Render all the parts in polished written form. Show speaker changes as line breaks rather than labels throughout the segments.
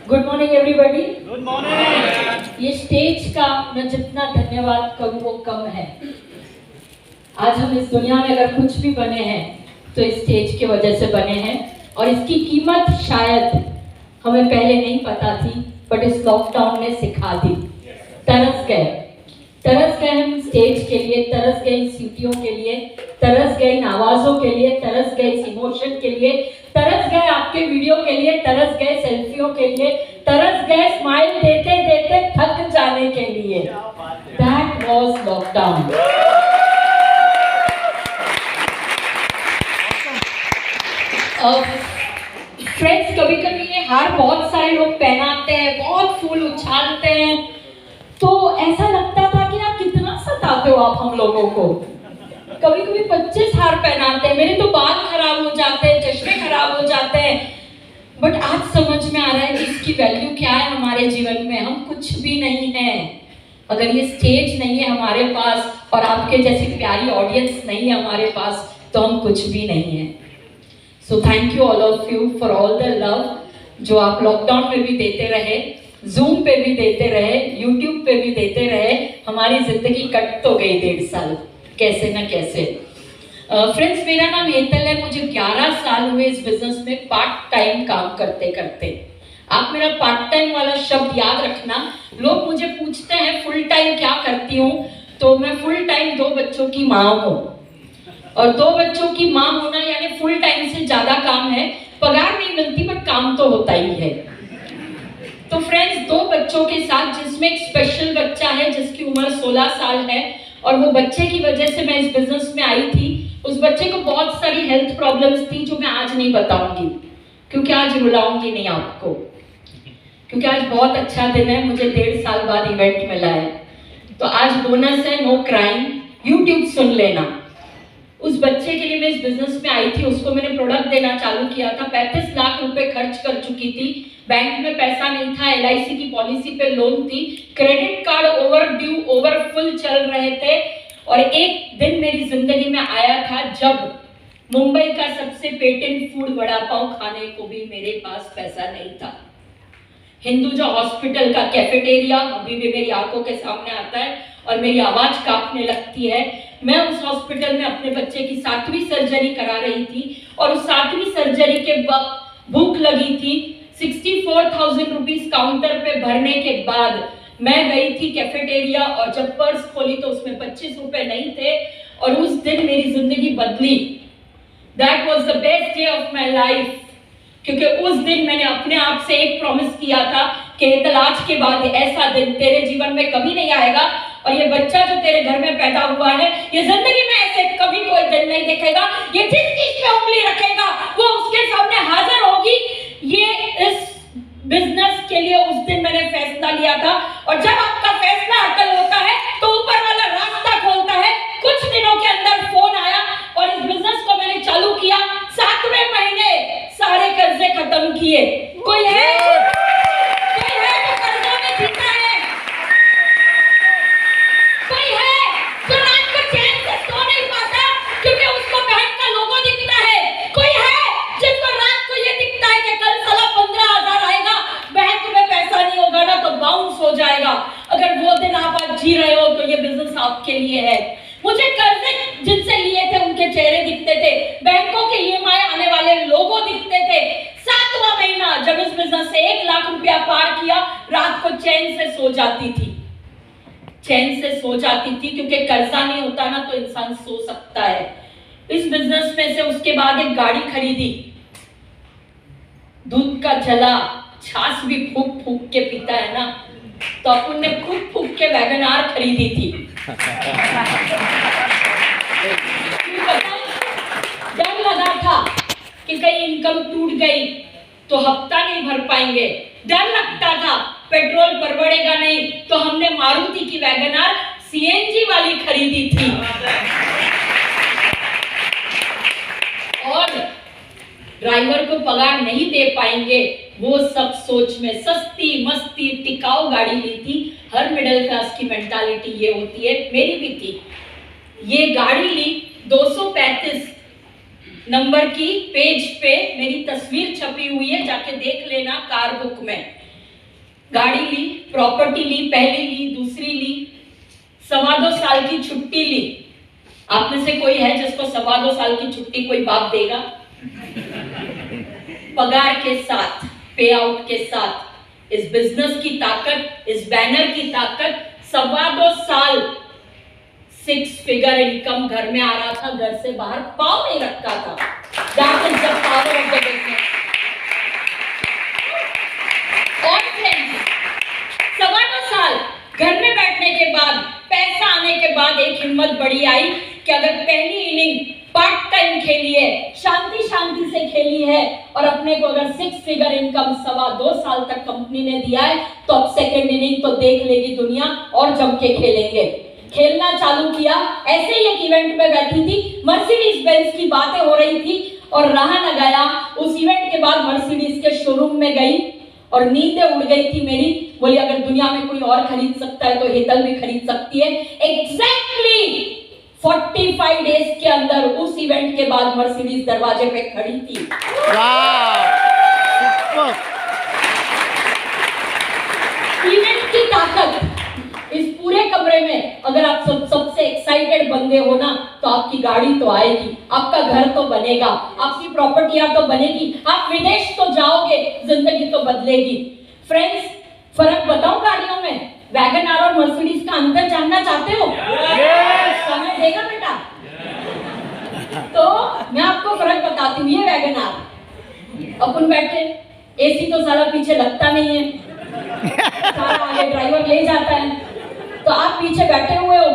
Good morning everybody.
Good morning.
ये stage का मैं जितना धन्यवाद करूं वो कम है। आज हम इस दुनिया में अगर कुछ भी बने हैं तो इस स्टेज की वजह से बने हैं, और इसकी कीमत शायद हमें पहले नहीं पता थी, बट इस लॉकडाउन ने सिखा दी। तरस गए हम स्टेज के लिए, तरस गए इन सीटियों के लिए, तरस गए इन आवाजों के लिए, तरस गए इस इमोशन के लिए, तरस गए आपके वीडियो के लिए, तरस गए सेल्फियों के लिए, तरस गए स्माइल देते देते थक जाने के लिए। That was lockdown. फ्रेंड्स, कभी कभी ये हार बहुत सारे लोग पहनाते हैं, बहुत फूल उछालते हैं, तो ऐसा लगता था कि यार कितना सताते हो आप हम लोगों को। कभी कभी 25 हार पहनाते हैं, मेरे तो बाल खराब हो जाते हैं, चश्मे खराब हो जाते हैं, बट आज समझ में आ रहा है कि इसकी वैल्यू क्या है हमारे जीवन में। हम कुछ भी नहीं है अगर ये स्टेज नहीं है हमारे पास और आपके जैसी प्यारी ऑडियंस नहीं है हमारे पास, तो हम कुछ भी नहीं है। So thank you all of you for all the love जो आप लॉकडाउन में भी देते रहे, जूम पे भी देते रहे, यूट्यूब पे भी देते रहे। हमारी जिंदगी कट तो गई 1.5 साल कैसे ना कैसे। फ्रेंड्स, मेरा नाम हेतल है, मुझे 11 साल हुए इस बिजनेस में पार्ट टाइम काम करते करते। आप मेरा पार्ट टाइम वाला शब्द याद रखना। लोग मुझे पूछते हैं फुल टाइम क्या करती हूँ, तो मैं फुल टाइम 2 बच्चों की माँ हूँ, और 2 बच्चों की माँ होना यानी फुल टाइम से ज्यादा काम है। पगार नहीं मिलती बट काम तो होता ही है। तो फ्रेंड्स, 2 बच्चों के साथ, जिसमें एक स्पेशल बच्चा है जिसकी उम्र 16 साल है, और वो बच्चे की वजह से मैं इस बिजनेस में आई थी। उस बच्चे को बहुत सारी हेल्थ प्रॉब्लम्स थी जो मैं आज नहीं बताऊंगी, क्योंकि आज रुलाऊंगी नहीं आपको, क्योंकि आज बहुत अच्छा दिन है, मुझे 1.5 साल बाद इवेंट मिला है। तो आज बोनस है, नो क्राइम, यूट्यूब सुन लेना। उस बच्चे के लिए मैं इस बिजनेस में आई थी, उसको मैंने प्रोडक्ट देना चालू किया था। 35 लाख रुपए खर्च कर चुकी थी, बैंक में पैसा नहीं था, LIC की पॉलिसी पे लोन थी, credit card over due over full चल रहे थे। और एक दिन मेरी जिंदगी में आया था जब मुंबई का सबसे पेटेंट फूड वड़ा पाव खाने को भी मेरे पास पैसा नहीं था। हिंदुजा हॉस्पिटल का कैफेटेरिया अभी भी मेरी आंखों के सामने आता है और मेरी आवाज कांपने लगती है। मैं उस हॉस्पिटल में अपने बच्चे की 7वीं सर्जरी करा रही थी, और उस 7वीं सर्जरी के वक्त भूख लगी थी। 64,000 रुपीज काउंटर पे भरने के बाद मैं गई थी कैफेटेरिया, और जब पर्स खोली तो उसमें 25 रुपए नहीं थे, और उस दिन मेरी जिंदगी बदली। That was the best day of my life, क्योंकि उस दिन मैंने अपने आप से एक प्रॉमिस किया था कि आज के बाद ऐसा दिन तेरे जीवन में कभी नहीं आएगा, और ये बच्चा जो तेरे घर में पैदा हुआ है ये जिंदगी में ऐसे कभी कोई दिन नहीं देखेगा। ये जिस चीज पे उंगली रखेगा वो उसके सामने हाजिर होगी। ये इस बिजनेस के लिए उस दिन मैंने फैसला लिया था, और जब आपका फैसला अटल होता है तो ऊपर वाला रास्ता खोलता है। कुछ दिनों के अंदर फोन आया और इस बिजनेस को मैंने चालू किया। 7वें महीने सारे कर्जे खत्म किए। कोई है जो कर्जा में जीता है? कोई है जो रात को चैन से सो नहीं पाता क्योंकि उसको बैंक का लोगो दिखता है? कोई है जिसको रात को ये दिखता है कि कल साला 15,000 आएगा, बैंक में पैसा नहीं होगा ना तो बाउंस हो जाएगा? अगर वो दिन आप आज जी रहे हो तो ये बिजनेस आपके लिए है। मुझे कर्जे जिनसे लिए थे उनके चेहरे दिखते थे, बैंकों के EMI आने वाले लोगो दिखते थे। 7वां महीना जब इस बिजनेस से 1 लाख रुपया पार किया, रात को चैन से सो जाती थी, चैन से सो जाती थी, क्योंकि कर्जा नहीं होता ना तो इंसान सो सकता है। इस बिजनेस में से उसके बाद एक गाड़ी खरीदी, दूध का चला, छाछ भी फूक फूक के पीता है ना, तो अपन ने फूक फूक के वैगनार खरीदी थी। डर लगा था कि कहीं इनकम टूट गई तो हफ्ता नहीं भर पाएंगे, डर लगता था पेट्रोल परवड़ेगा नहीं, तो हमने मारुति की वैगनार CNG वाली खरीदी थी। और ड्राइवर को पगार नहीं दे पाएंगे वो सब सोच में सस्ती मस्ती टिकाऊ गाड़ी ली थी। हर मिडिल क्लास की मेंटालिटी ये होती है, मेरी भी थी। ये गाड़ी ली 235 नंबर की पेज पे मेरी तस्वीर छपी हुई है, जाके देख लेना कार बुक में। गाड़ी ली, प्रॉपर्टी ली, पहली ली, दूसरी ली, 2.25 साल की छुट्टी ली। आप में से कोई है जिसको 2.25 साल की छुट्टी कोई बाप देगा? पगार के साथ, पे आउट के साथ, इस बिजनेस की ताकत, इस बैनर की ताकत, 2.25 साल 6 फिगर इनकम घर में आ रहा था, घर से बाहर पाँव नहीं रखा था। That is the power of the business. और friends, 2.25 साल घर में बैठने के बाद, पैसा आने के बाद एक हिम्मत बड़ी आई कि अगर पहली इनिंग पार्ट टाइम खेली है, शांति शांति से खेली है, और अपने को अगर 6 फिगर इनकम 2.25 साल तक कंपनी ने दिया है, तो अब सेकेंड इनिंग तो देख लेगी दुनिया और जम के खेलेंगे। खेलना चालू किया। ऐसे ही एक इवेंट में बैठी थी, मर्सिडीज बेंज की बातें हो रही थी और रहा न गया। उस इवेंट के बाद मर्सिडीज के शोरूम में गई और नींदें उड़ गई थी मेरी। बोली अगर दुनिया में कोई और खरीद सकता है तो हेतल भी खरीद सकती है। एग्जैक्टली 45 डेज के अंदर उस इवेंट के बाद मर्सिडीज दरवाजे पे खड़ी थी। इवेंट की ताकत। इस पूरे कमरे में अगर आप सबसे एक्साइटेड बंदे हो ना, तो आपकी गाड़ी तो आएगी, आपका घर तो बनेगा, आपकी प्रॉपर्टियां तो बनेगी, आप विदेश तो जाओगे, जिंदगी तो बदलेगी। फ्रेंड्स, फर्क बताऊं गाड़ियों में? वैगन आर और मर्सिडीज का अंतर जानना चाहते हो? समय देगा बेटा? तो मैं आपको फर्क बताती हूँ। ये वैगन आर, अपन बैठे, एसी तो साला पीछे लगता नहीं है, सारा आगे ड्राइवर ले जाता है, तो आप पीछे बैठे हुए हो,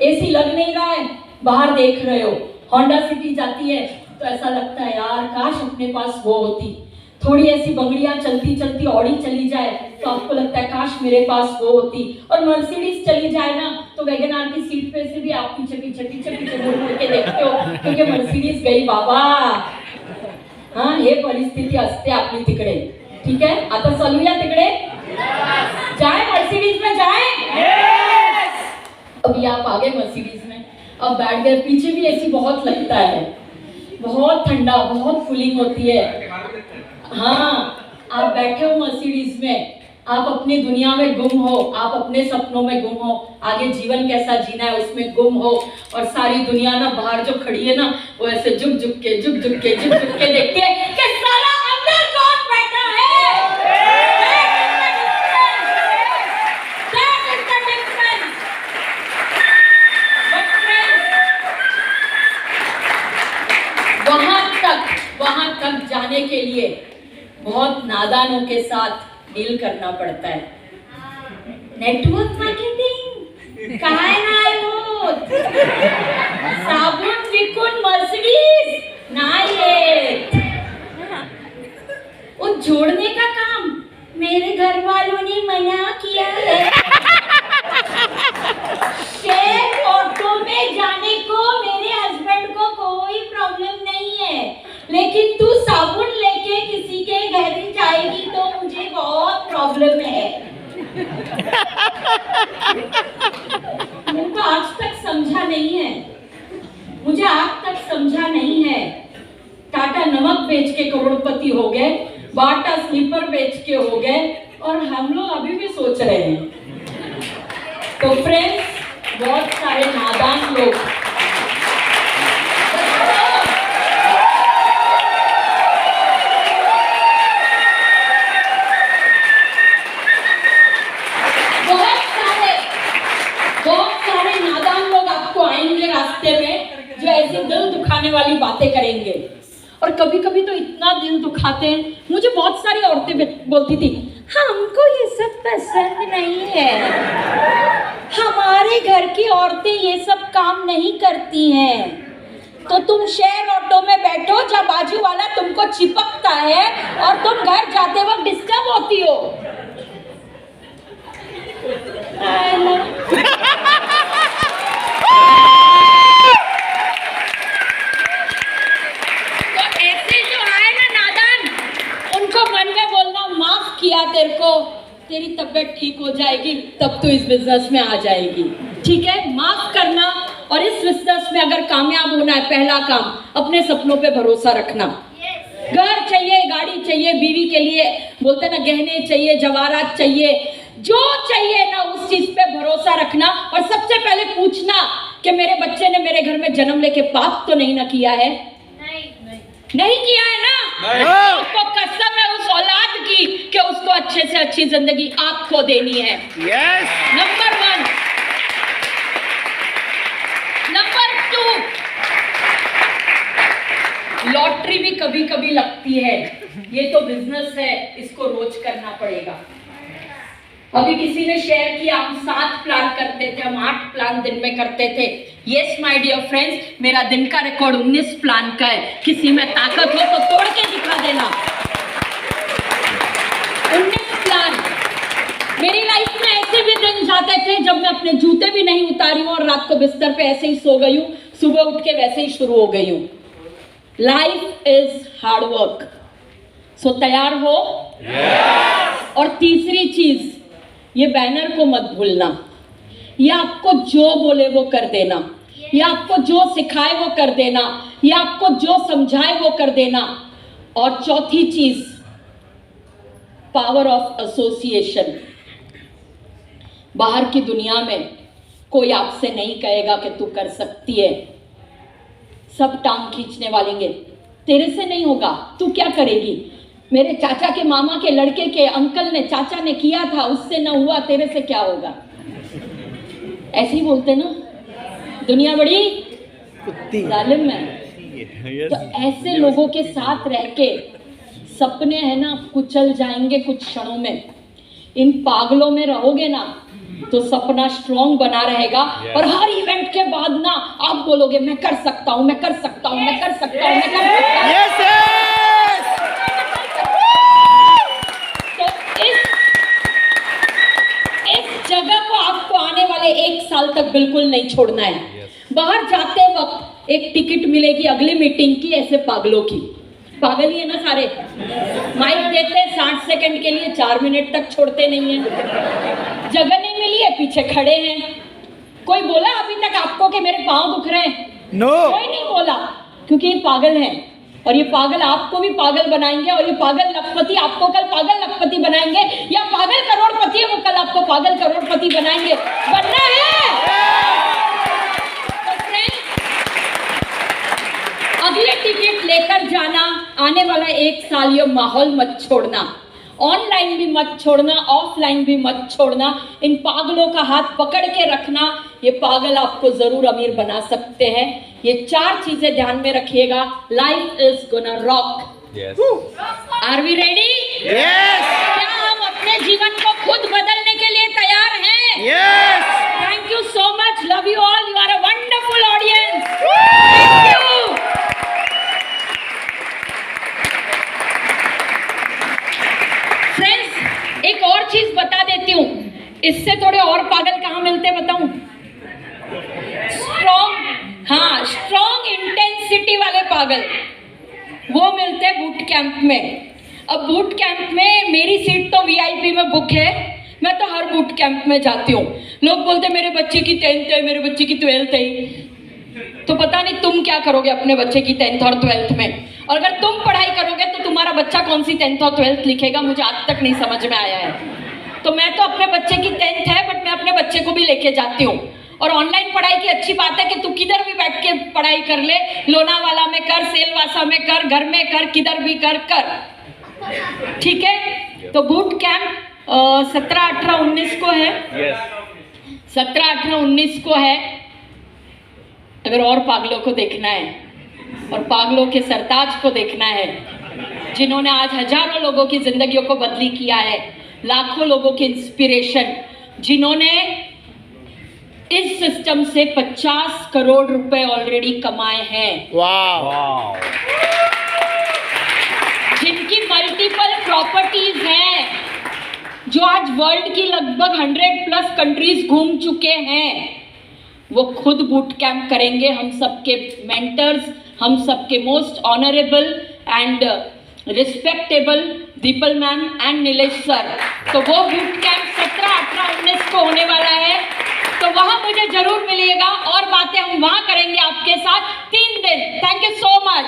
एसी लग नहीं रहा है, बाहर देख रहे हो। होंडा सिटी जाती है तो ऐसा लगता है यार काश अपने पास वो होती। थोड़ी ऐसी बंगड़ियां चलती चलती ऑडी चली जाए तो आपको लगता है काश मेरे पास वो होती। और मर्सिडीज चली जाए ना तो वैगन आर की सीट पे से भी आप पीछे पीछे पीछे पीछे मुड़ मुड़ के देखते हो, क्योंकि मर्सिडीज गई बाबा। हाँ, हे परिस्थिती असते आपली तिकडे। ठीक है, आता चालूया तिकडे? जाए मर्सिडीज में जाए। अभी आप आ गए मर्सिडीज में, अब बैठ गए, पीछे भी ऐसी बहुत लगता है, बहुत ठंडा, बहुत कूलिंग होती है। हाँ, आप बैठे हो मर्सिडीज में, आप अपनी दुनिया में गुम हो, आप अपने सपनों में गुम हो, आगे जीवन कैसा जीना है उसमें गुम हो, और सारी दुनिया ना बाहर जो खड़ी है ना वो ऐसे झुक झुक के देखती है कि साला अंदर कौन बैठा है। वहां तक जाने के लिए बहुत नादानों के साथ डील करना पड़ता है। नेटवर्क मार्केटिंग काय नाही होत, साबुन विकून मर्सिडीज नाही येत। वो जोड़ने का काम मेरे घर वालों ने मना किया है। शेयर ऑटो में जाने को मेरे हस्बैंड को कोई प्रॉब्लम नहीं है, लेकिन तू साबुन लेके किसी के घर जाएगी तो मुझे बहुत प्रॉब्लम है। मुझे आज तक समझा नहीं है, मुझे आज तक समझा नहीं है। टाटा नमक बेच के करोड़पति हो गए, बाटा स्लीपर बेच के हो गए, और हम लोग अभी भी सोच रहे हैं। तो फ्रेंड्स, बहुत सारे नादान लोग आपको आएंगे रास्ते में, जो ऐसी दिल दुखाने वाली बातें करेंगे। और कभी कभी तो इतना दिल दुखाते हैं। मुझे बहुत सारी औरतें बोलती थी हमको ये सब पसंद नहीं है, हमारे घर की औरतें ये सब काम नहीं करती हैं। तो तुम शेयर ऑटो में बैठो जब बाजू वाला तुमको चिपकता है और तुम घर जाते वक्त डिस्टर्ब होती हो। तो ऐसे जो आए ना नादान, उनको मन में बोलना माफ किया तेरे को, तेरी तबीयत ठीक हो जाएगी तब तो इस बिजनेस में आ जाएगी। ठीक है, माफ करना और इस बिजनेस में अगर कामयाब होना है, पहला काम अपने सपनों पे भरोसा रखना। घर चाहिए, गाड़ी चाहिए, बीवी के लिए बोलते ना गहने चाहिए, जवाहरात चाहिए, जो चाहिए ना उस चीज पे भरोसा रखना। और सबसे पहले पूछना कि मेरे बच्चे ने मेरे घर में जन्म लेके पाप तो नहीं ना किया है? नहीं किया है ना? आपको कसम है उस औलाद की कि उसको अच्छे से अच्छी जिंदगी आपको देनी है। नंबर 1। नंबर 2, लॉटरी भी कभी कभी लगती है, ये तो बिजनेस है, इसको रोज करना पड़ेगा। अभी किसी ने शेयर किया हम 7 प्लान करते थे, हम 8 प्लान दिन में करते थे। यस माय डियर फ्रेंड्स, मेरा दिन का रिकॉर्ड 19 प्लान का है। किसी में ताकत हो तो तोड़ के दिखा देना। 19 प्लान। मेरी लाइफ में ऐसे भी दिन जाते थे जब मैं अपने जूते भी नहीं उतारी हूँ और रात को बिस्तर पे ऐसे ही सो गई हूँ, सुबह उठ के वैसे ही शुरू हो गई हूँ। Life is hard work. So तैयार हो? और तीसरी चीज, ये बैनर को मत भूलना। ये आपको जो बोले वो कर देना, ये आपको जो सिखाए वो कर देना, ये आपको जो समझाए वो कर देना। और चौथी चीज, पावर ऑफ एसोसिएशन। बाहर की दुनिया में कोई आपसे नहीं कहेगा कि तू कर सकती है, सब टांग खींचने वालेंगे। तेरे से नहीं होगा, तू क्या करेगी? मेरे चाचा के मामा के लड़के के अंकल ने, चाचा ने किया था, उससे न हुआ, तेरे से क्या होगा? ऐसे ही बोलते ना, दुनिया बड़ी जालिम है। तो ऐसे लोगों के साथ रह के सपने है ना कुचल जाएंगे कुछ क्षणों में। इन पागलों में रहोगे ना तो सपना स्ट्रॉन्ग बना रहेगा। और हर इवेंट के बाद ना आप बोलोगे मैं कर सकता हूँ, मैं कर सकता हूँ, मैं कर सकता हूँ, मैं कर सकता हूँ। तो इस जगह को आपको आने वाले 1 साल तक बिल्कुल नहीं छोड़ना है। बाहर जाते वक्त एक टिकट मिलेगी अगली मीटिंग की, ऐसे पागलों की। पागल ही है ना सारे। माइक देते हैं 60 सेकंड के लिए, 4 मिनट तक छोड़ते नहीं है। जगह नहीं मिली है, पीछे खड़े हैं। कोई बोला अभी तक आपको कि मेरे पांव दुख रहे हैं?
नो।
कोई नहीं बोला, क्योंकि ये पागल हैं। और ये पागल आपको भी पागल बनाएंगे, और ये पागल लखपति आपको कल पागल लखपति बनाएंगे, या पागल करोड़पति है वो कल आपको पागल करोड़पति बनाएंगे। बनना है। अगले टिकट लेकर जाना, आने वाला 1 साल ये माहौल मत छोड़ना। ऑनलाइन भी मत छोड़ना, ऑफलाइन भी मत छोड़ना। इन पागलों का हाथ पकड़ के रखना। ये पागल आपको जरूर अमीर बना सकते हैं। ये 4 चीजें ध्यान में रखिएगा। Life is gonna rock. Are we ready? क्या हम अपने जीवन को खुद बदलने के लिए तैयार हैं? Thank you so much. Love you all. You are a wonderful audience. Thank you. Friends, एक और चीज बता देती हूँ, इससे थोड़े और पागल कहाँ मिलते बताऊं? स्ट्रॉन्ग इंटेंसिटी वाले पागल वो मिलते हैं बूट कैंप में। अब बूट कैंप में मेरी सीट तो वीआईपी में बुक है, मैं तो हर बूट कैंप में जाती हूँ। लोग बोलते मेरे बच्चे की 10th है, मेरे बच्चे की 12th है। तो पता नहीं तुम क्या करोगे अपने बच्चे की 10th और 12th में। और अगर तुम पढ़ाई करोगे तो तुम्हारा बच्चा कौन सी 10th और 12th लिखेगा, मुझे आज तक नहीं समझ में आया है। तो मैं तो अपने बच्चे की 10th है, बट मैं अपने बच्चे को भी लेके जाती हूँ। और ऑनलाइन पढ़ाई की अच्छी बात है कि तू किधर भी बैठ के पढ़ाई कर ले, लोनावाला में कर, सेलवासा में कर, घर में कर, किधर भी कर। ठीक है? तो बूट कैंप 17, 18, 19 को है। 17, 18, 19 को है। अगर और पागलों को देखना है और पागलों के सरताज को देखना है, जिन्होंने आज हजारों लोगों की जिंदगियों को बदली किया है, लाखों लोगों की इंस्पिरेशन, जिन्होंने इस सिस्टम से 50 करोड़ रुपए ऑलरेडी कमाए हैं, जिनकी मल्टीपल प्रॉपर्टीज हैं, जो आज वर्ल्ड की लगभग 100+ कंट्रीज घूम चुके हैं, वो खुद बूट कैंप करेंगे। हम सबके मेंटर्स, हम सबके most honourable and respectable the people ma'am and Nilesh sir. तो वो बूट कैंप 17, 18, 19 को होने वाला है। तो वहां मुझे जरूर मिलिएगा और बातें हम वहां करेंगे आपके साथ 3 दिन। Thank you so much.